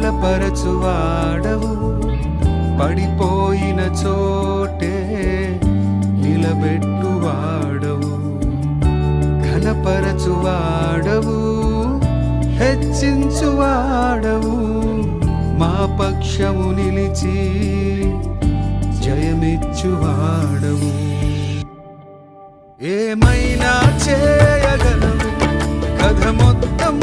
బలపరచువాడవు, పడిపోయిన చోటే నిలబెట్టువాడవు, ఘనపరచువాడవు, హెచ్చించువాడవు, మా పక్షము నిలిచి జయమిచ్చువాడవు. ఏమైనా చేయగలవు, కథ మొత్తం